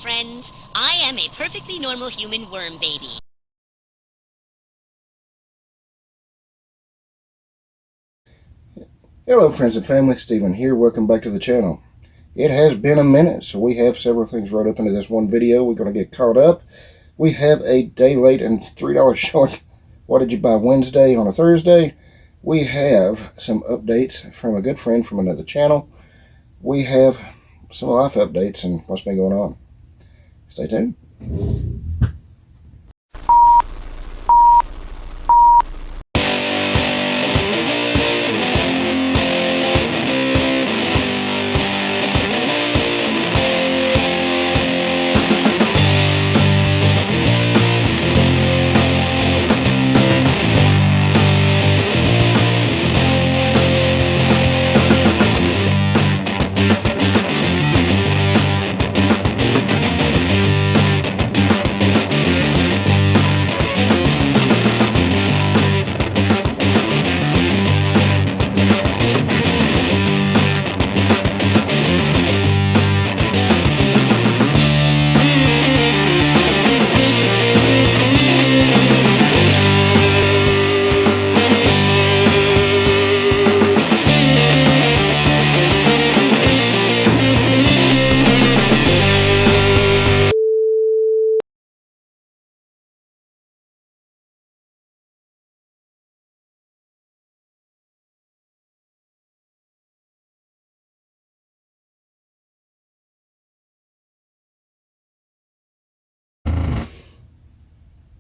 friends. I am a perfectly normal human worm baby. Hello friends and family, Stephen here. Welcome back to the channel. It has been a minute, so we have several things wrote up into this one video. We're going to get caught up. We have a day late and $3 short. What did you buy Wednesday on a Thursday? We have some updates from a good friend from another channel. We have some life updates and what's been going on. Stay tuned.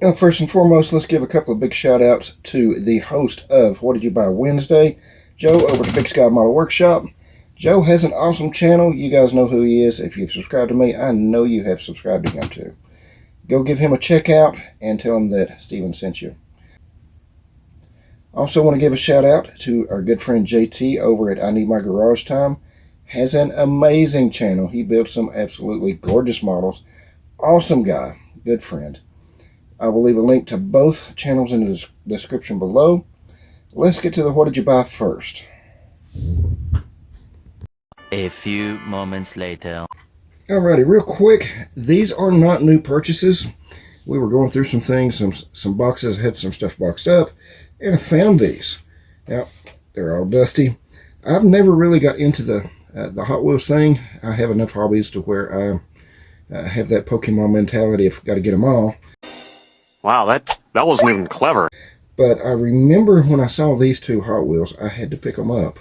Now, first and foremost, let's give a couple of big shout outs to the host of What Did You Buy Wednesday, Joe over at Big Sky Model Workshop. Joe has an awesome channel. You guys know who he is. If you've subscribed to me, I know you have subscribed to him too. Go give him a check out and tell him that Steven sent you. Also want to give a shout out to our good friend JT over at I Need My Garage Time. Has an amazing channel. He builds some absolutely gorgeous models. Awesome guy. Good friend. I will leave a link to both channels in the description below. Let's get to the What Did You Buy first. A few moments later. Alrighty, real quick, these are not new purchases. We were going through some things, some boxes, had some stuff boxed up, and I found these. Now, they're all dusty. I've never really got into the Hot Wheels thing. I have enough hobbies to where I have that Pokemon mentality of got to get them all. Wow, that wasn't even clever. But I remember when I saw these two Hot Wheels, I had to pick them up.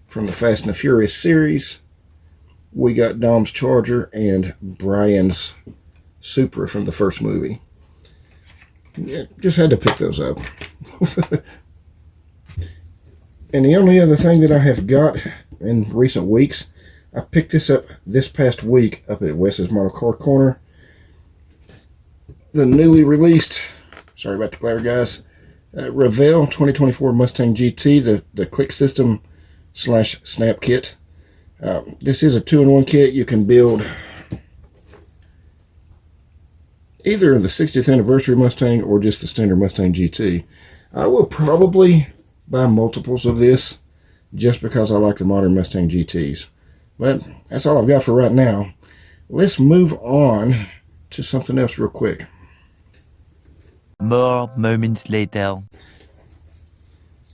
From the Fast and the Furious series, we got Dom's Charger and Brian's Supra from the first movie. Yeah, just had to pick those up. And the only other thing that I have got in recent weeks, I picked this up this past week up at Wes's Model Car Corner. The newly released, sorry about the glare guys, Revell 2024 Mustang GT, the click system / snap kit. This is a 2-in-1 kit. You can build either the 60th anniversary Mustang or just the standard Mustang GT. I will probably buy multiples of this just because I like the modern Mustang GTs. But that's all I've got for right now. Let's move on to something else real quick. More moments later.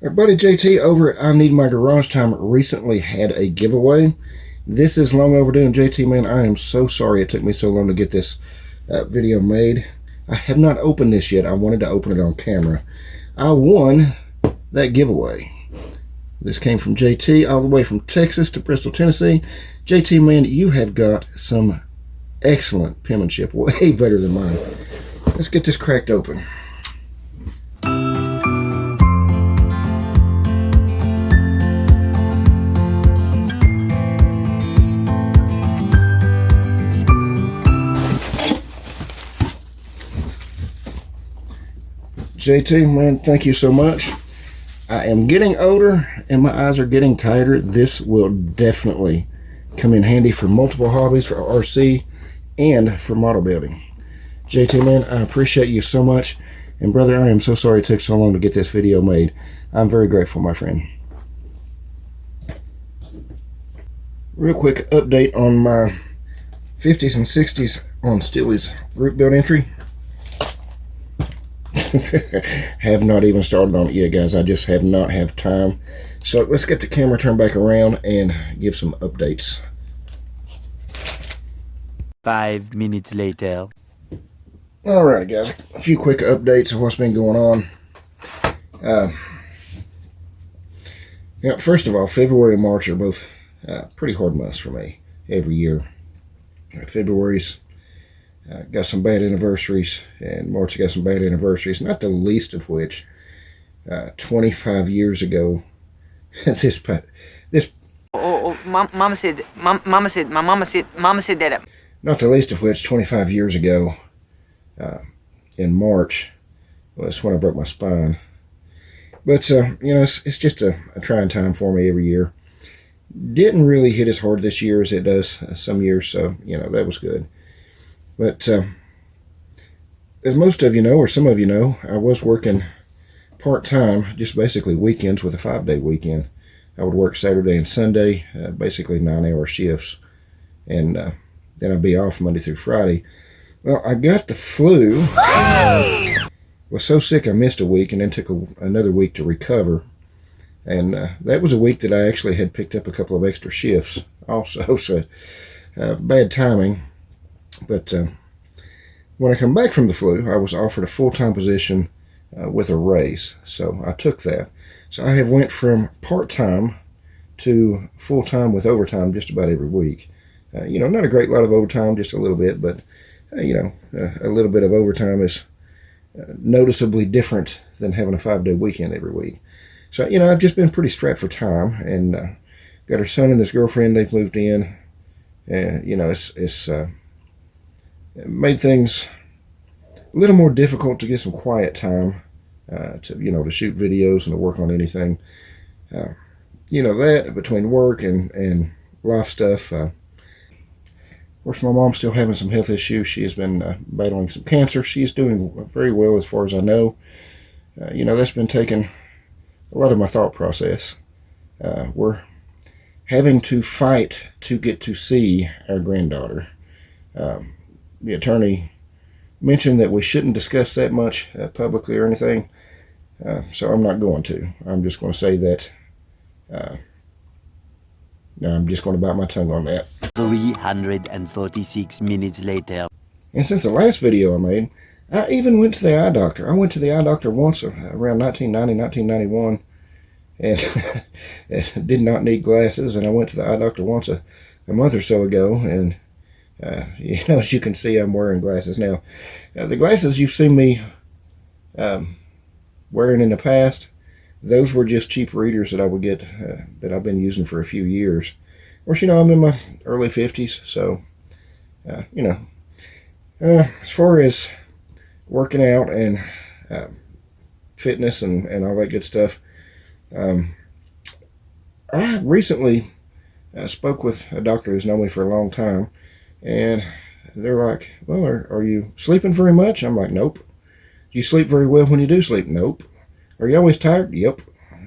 Our buddy JT over at I Need My Garage Time recently had a giveaway. This is long overdue, and JT, man, I am so sorry it took me so long to get this video made. I have not opened this yet. I wanted to open it on camera. I won that giveaway. This came from JT all the way from Texas to Bristol, Tennessee. JT, man, you have got some excellent penmanship, way better than mine. Let's get this cracked open. JT, man, thank you so much. I am getting older and my eyes are getting tighter. This will definitely come in handy for multiple hobbies, for RC and for model building. JT, man, I appreciate you so much. And brother, I am so sorry it took so long to get this video made. I'm very grateful, my friend. Real quick update on my 50s and 60s on Steely's group build entry. Have not even started on it yet, guys. I just have not have time. So let's get the camera turned back around and give some updates. 5 minutes later. Alright, guys, a few quick updates of what's been going on. First of all, February and March are both pretty hard months for me every year. February's got some bad anniversaries, and March got some bad anniversaries, not the least of which 25 years ago, this Mama said that. Not the least of which 25 years ago in March was when I broke my spine. But, it's just a trying time for me every year. Didn't really hit as hard this year as it does some years, so, that was good. But, as most of you know, or some of you know, I was working part-time, just basically weekends with a 5-day weekend. I would work Saturday and Sunday, basically 9-hour shifts, and then I'd be off Monday through Friday. Well, I got the flu. Was so sick I missed a week and then took another week to recover. And that was a week that I actually had picked up a couple of extra shifts also, so bad timing. But when I come back from the flu, I was offered a full-time position with a raise, so I took that. So I have went from part-time to full-time with overtime just about every week. Not a great lot of overtime, just a little bit, but, a little bit of overtime is noticeably different than having a 5-day weekend every week. So, I've just been pretty strapped for time, and got her son and his girlfriend. They've moved in, and, it's made things a little more difficult to get some quiet time to shoot videos and to work on anything. That between work and life stuff. Of course, my mom's still having some health issues. She has been battling some cancer. She's doing very well as far as I know. That's been taking a lot of my thought process. We're having to fight to get to see our granddaughter. The attorney mentioned that we shouldn't discuss that much publicly or anything, so I'm not going to. I'm just going to say that I'm just going to bite my tongue on that. 346 minutes later. And since the last video I made, I even went to the eye doctor. I went to the eye doctor once around 1990, 1991, and did not need glasses. And I went to the eye doctor once a month or so ago, and as you can see, I'm wearing glasses now. The glasses you've seen me wearing in the past, those were just cheap readers that I would get that I've been using for a few years. Of course, I'm in my early 50s, so, as far as working out and fitness and all that good stuff, I recently spoke with a doctor who's known me for a long time, and they're like, well, are you sleeping very much? I'm like, nope. Do you sleep very well when you do sleep? Nope. Are you always tired? Yep.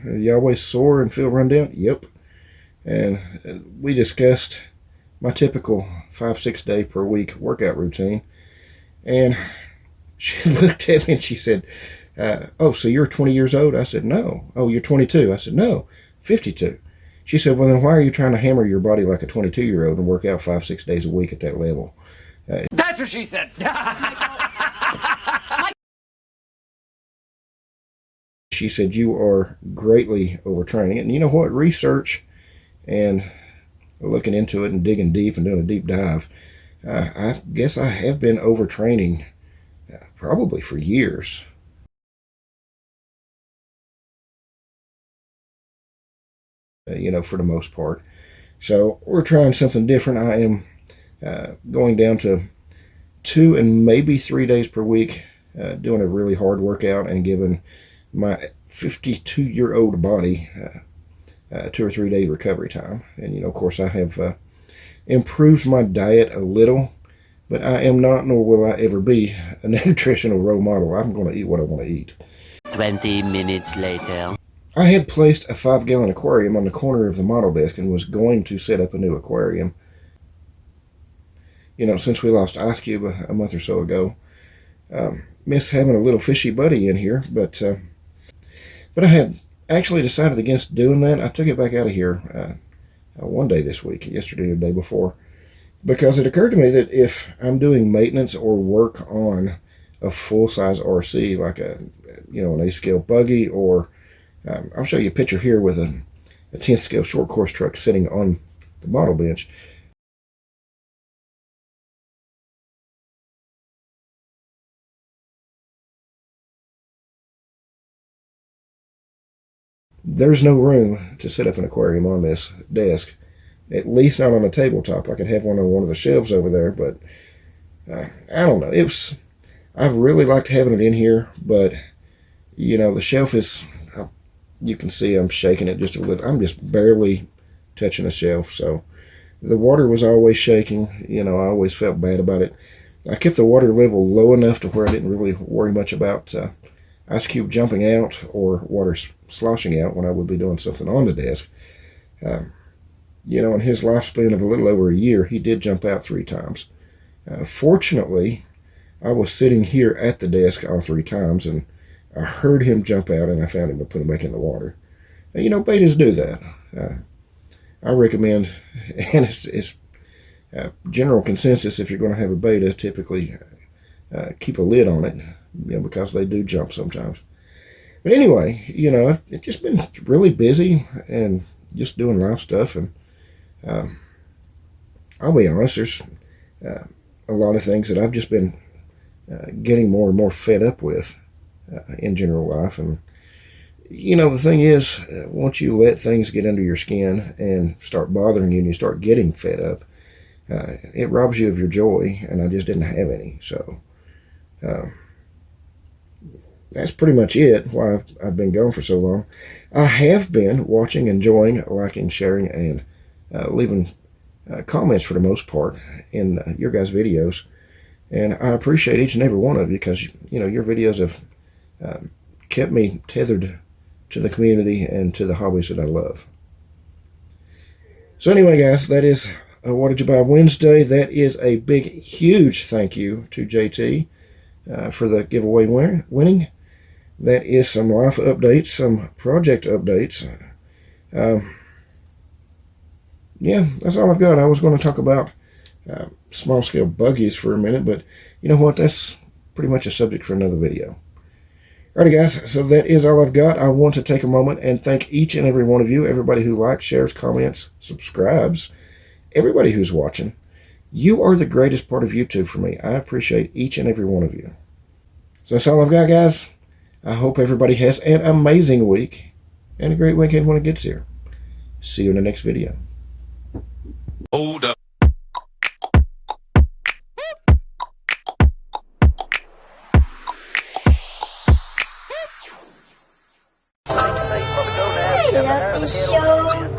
Are you always sore and feel run down? Yep. And we discussed my typical 5-6 day per week workout routine. And she looked at me and she said, oh, so you're 20 years old? I said, no. Oh, you're 22? I said, no, 52. She said, well, then why are you trying to hammer your body like a 22-year-old and work out 5-6 days a week at that level? That's what she said. She said, you are greatly overtraining. And you know what? Research and looking into it and digging deep and doing a deep dive, I guess I have been overtraining probably for years. For the most part. So we're trying something different. I am going down to 2 and maybe 3 days per week, doing a really hard workout and giving my 52-year-old body 2 or 3 day recovery time. And, of course, I have improved my diet a little, but I am not, nor will I ever be, a nutritional role model. I'm going to eat what I want to eat. 20 minutes later. I had placed a 5-gallon aquarium on the corner of the model desk and was going to set up a new aquarium. since we lost Ice Cube a month or so ago. Miss having a little fishy buddy in here, but I had actually decided against doing that. I took it back out of here one day this week, yesterday or the day before, because it occurred to me that if I'm doing maintenance or work on a full-size RC, like an A-scale buggy, or I'll show you a picture here with a 10th scale short course truck sitting on the model bench. There's no room to set up an aquarium on this desk, at least not on a tabletop. I could have one on one of the shelves over there, but I don't know. I've really liked having it in here, but the shelf is, you can see I'm shaking it just a little. I'm just barely touching the shelf, so the water was always shaking. I always felt bad about it. I kept the water level low enough to where I didn't really worry much about Ice Cube jumping out or water sloshing out when I would be doing something on the desk. In his lifespan of a little over a year, he did jump out 3 times. Fortunately, I was sitting here at the desk all 3 times, and I heard him jump out, and I found him to put him back in the water. Betas do that. I recommend, and it's general consensus, if you're going to have a beta, typically keep a lid on it, because they do jump sometimes. But anyway, I've just been really busy and just doing live stuff, and I'll be honest, there's a lot of things that I've just been getting more and more fed up with in general life. And the thing is, once you let things get under your skin and start bothering you and you start getting fed up, it robs you of your joy, and I just didn't have any. So that's pretty much it, why I've been gone for so long. I have been watching, enjoying, liking, sharing, and leaving comments for the most part in your guys' videos. And I appreciate each and every one of you, because, your videos have kept me tethered to the community and to the hobbies that I love. So anyway, guys, that is What Did You Buy Wednesday. That is a big, huge thank you to JT for the giveaway winning. That is some life updates, some project updates. Yeah, that's all I've got. I was going to talk about small-scale buggies for a minute, but you know what? That's pretty much a subject for another video. Alrighty, guys, so that is all I've got. I want to take a moment and thank each and every one of you, everybody who likes, shares, comments, subscribes, everybody who's watching. You are the greatest part of YouTube for me. I appreciate each and every one of you. So that's all I've got, guys. I hope everybody has an amazing week and a great weekend when it gets here. See you in the next video. Hold up. I love this show.